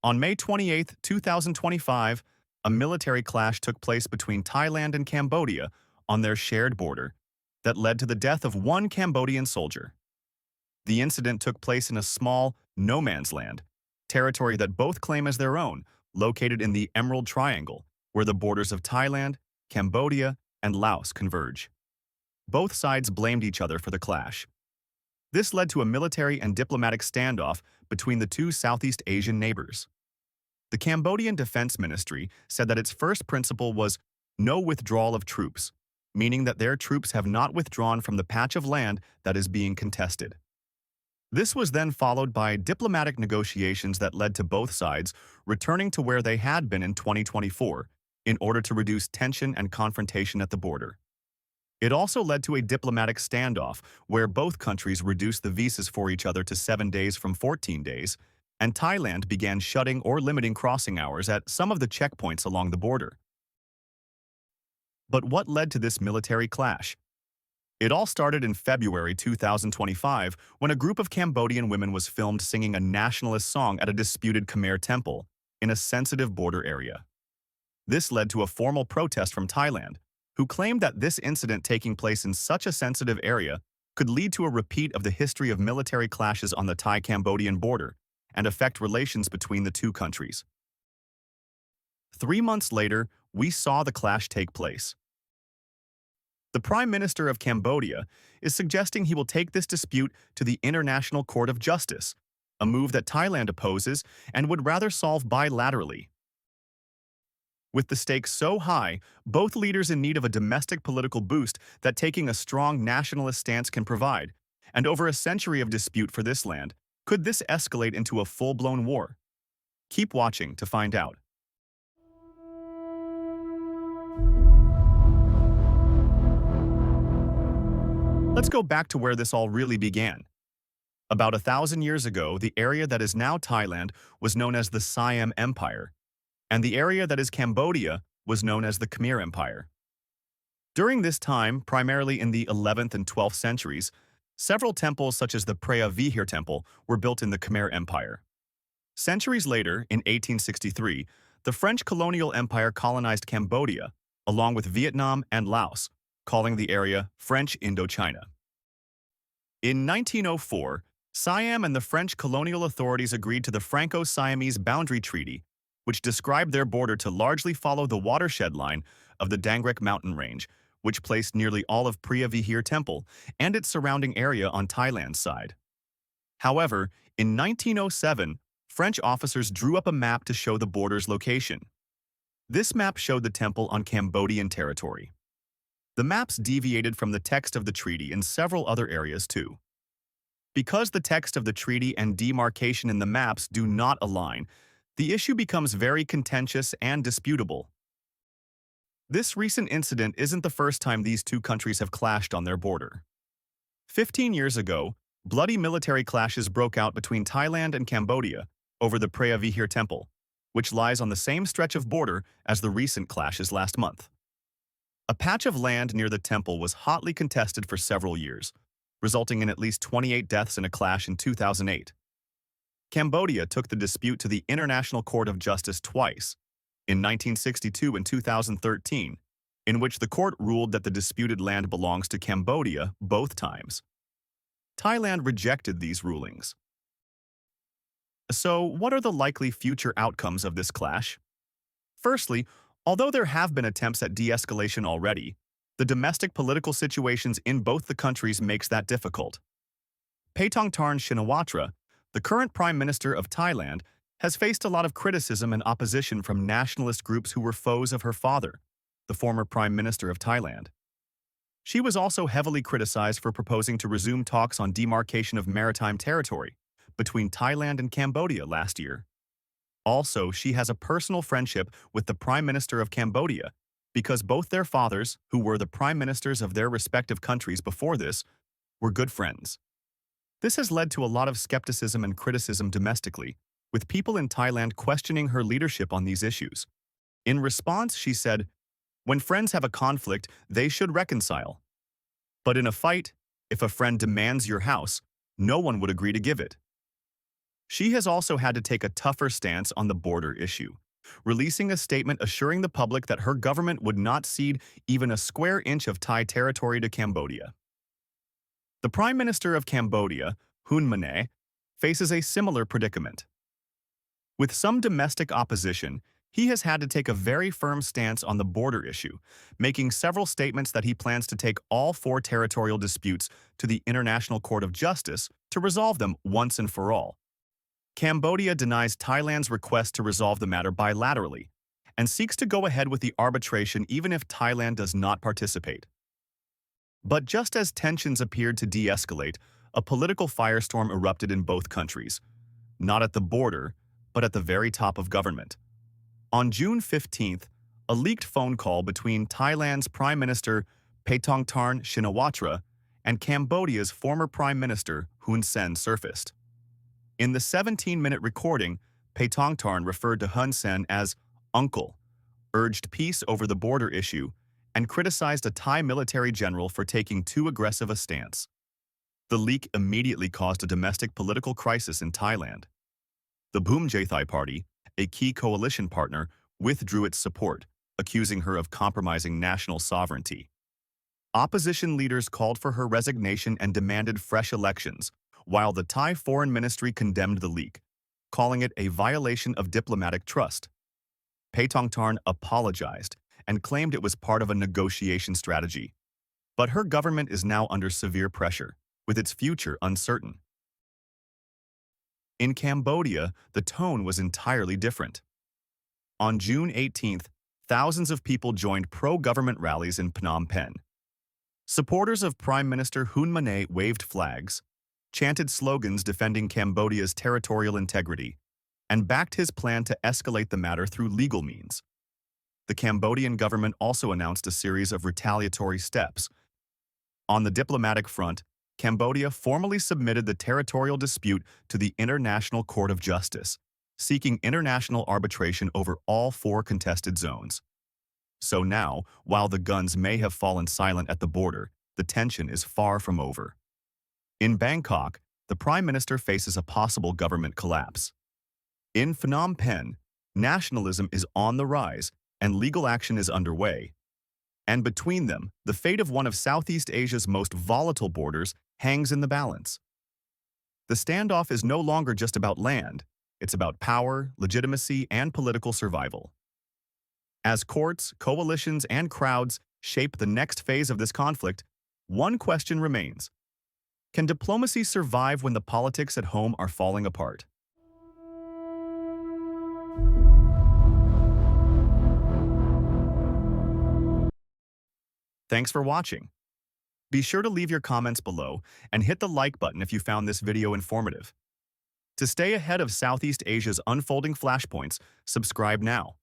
On May 28, 2025, a military clash took place between Thailand and Cambodia on their shared border that led to the death of one Cambodian soldier. The incident took place in a small, no-man's land, territory that both claim as their own, located in the Emerald Triangle, where the borders of Thailand, Cambodia, and Laos converge. Both sides blamed each other for the clash. This led to a military and diplomatic standoff between the two Southeast Asian neighbors. The Cambodian Defense Ministry said that its first principle was no withdrawal of troops, meaning that their troops have not withdrawn from the patch of land that is being contested. This was then followed by diplomatic negotiations that led to both sides returning to where they had been in 2024 in order to reduce tension and confrontation at the border. It also led to a diplomatic standoff where both countries reduced the visas for each other to 7 days from 14 days, and Thailand began shutting or limiting crossing hours at some of the checkpoints along the border. But what led to this military clash? It all started in February 2025 when a group of Cambodian women was filmed singing a nationalist song at a disputed Khmer temple in a sensitive border area. This led to a formal protest from Thailand, who claimed that this incident taking place in such a sensitive area could lead to a repeat of the history of military clashes on the Thai-Cambodian border and affect relations between the two countries. 3 months later, we saw the clash take place. The Prime Minister of Cambodia is suggesting he will take this dispute to the International Court of Justice, a move that Thailand opposes and would rather solve bilaterally. With the stakes so high, both leaders in need of a domestic political boost that taking a strong nationalist stance can provide, and over a century of dispute for this land, could this escalate into a full-blown war? Keep watching to find out. Let's go back to where this all really began. About 1,000 years ago, the area that is now Thailand was known as the Siam Empire, and the area that is Cambodia was known as the Khmer Empire. During this time, primarily in the 11th and 12th centuries, several temples such as the Preah Vihear Temple were built in the Khmer Empire. Centuries later, in 1863, the French colonial empire colonized Cambodia, along with Vietnam and Laos, calling the area French Indochina. In 1904, Siam and the French colonial authorities agreed to the Franco-Siamese Boundary Treaty, which described their border to largely follow the watershed line of the Dangrek mountain range, which placed nearly all of Preah Vihear Temple and its surrounding area on Thailand's side. However, in 1907, French officers drew up a map to show the border's location. This map showed the temple on Cambodian territory. The maps deviated from the text of the treaty in several other areas too. Because the text of the treaty and demarcation in the maps do not align, the issue becomes very contentious and disputable. This recent incident isn't the first time these two countries have clashed on their border. 15 years ago, bloody military clashes broke out between Thailand and Cambodia over the Preah Vihear Temple, which lies on the same stretch of border as the recent clashes last month. A patch of land near the temple was hotly contested for several years, resulting in at least 28 deaths in a clash in 2008. Cambodia took the dispute to the International Court of Justice twice, in 1962 and 2013, in which the court ruled that the disputed land belongs to Cambodia both times. Thailand rejected these rulings. So, what are the likely future outcomes of this clash? Firstly, although there have been attempts at de-escalation already, the domestic political situations in both the countries makes that difficult. Paetongtarn Shinawatra, the current Prime Minister of Thailand, has faced a lot of criticism and opposition from nationalist groups who were foes of her father, the former Prime Minister of Thailand. She was also heavily criticized for proposing to resume talks on demarcation of maritime territory between Thailand and Cambodia last year. Also, she has a personal friendship with the Prime Minister of Cambodia because both their fathers, who were the prime ministers of their respective countries before this, were good friends. This has led to a lot of skepticism and criticism domestically, with people in Thailand questioning her leadership on these issues. In response, she said, "When friends have a conflict, they should reconcile. But in a fight, if a friend demands your house, no one would agree to give it." She has also had to take a tougher stance on the border issue, releasing a statement assuring the public that her government would not cede even a square inch of Thai territory to Cambodia. The Prime Minister of Cambodia, Hun Manet, faces a similar predicament. With some domestic opposition, he has had to take a very firm stance on the border issue, making several statements that he plans to take all four territorial disputes to the International Court of Justice to resolve them once and for all. Cambodia denies Thailand's request to resolve the matter bilaterally and seeks to go ahead with the arbitration even if Thailand does not participate. But just as tensions appeared to de-escalate, a political firestorm erupted in both countries, not at the border, but at the very top of government. On June 15th, a leaked phone call between Thailand's Prime Minister Paetongtarn Shinawatra and Cambodia's former Prime Minister Hun Sen surfaced. In the 17-minute recording, Paetongtarn referred to Hun Sen as "uncle," urged peace over the border issue, and criticized a Thai military general for taking too aggressive a stance. The leak immediately caused a domestic political crisis in Thailand. The Bhumjaithai Party, a key coalition partner, withdrew its support, accusing her of compromising national sovereignty. Opposition leaders called for her resignation and demanded fresh elections, while the Thai Foreign Ministry condemned the leak, calling it a violation of diplomatic trust. Paetongtarn apologized and claimed it was part of a negotiation strategy. But her government is now under severe pressure, with its future uncertain. In Cambodia, the tone was entirely different. On June 18th, thousands of people joined pro-government rallies in Phnom Penh. Supporters of Prime Minister Hun Manet waved flags, chanted slogans defending Cambodia's territorial integrity, and backed his plan to escalate the matter through legal means. The Cambodian government also announced a series of retaliatory steps. On the diplomatic front, Cambodia formally submitted the territorial dispute to the International Court of Justice, seeking international arbitration over all four contested zones. So now, while the guns may have fallen silent at the border, the tension is far from over. In Bangkok, the Prime Minister faces a possible government collapse. In Phnom Penh, nationalism is on the rise and legal action is underway. And between them, the fate of one of Southeast Asia's most volatile borders hangs in the balance. The standoff is no longer just about land, it's about power, legitimacy, and political survival. As courts, coalitions, and crowds shape the next phase of this conflict, one question remains. Can diplomacy survive when the politics at home are falling apart? Thanks for watching. Be sure to leave your comments below and hit the like button if you found this video informative. To stay ahead of Southeast Asia's unfolding flashpoints, subscribe now.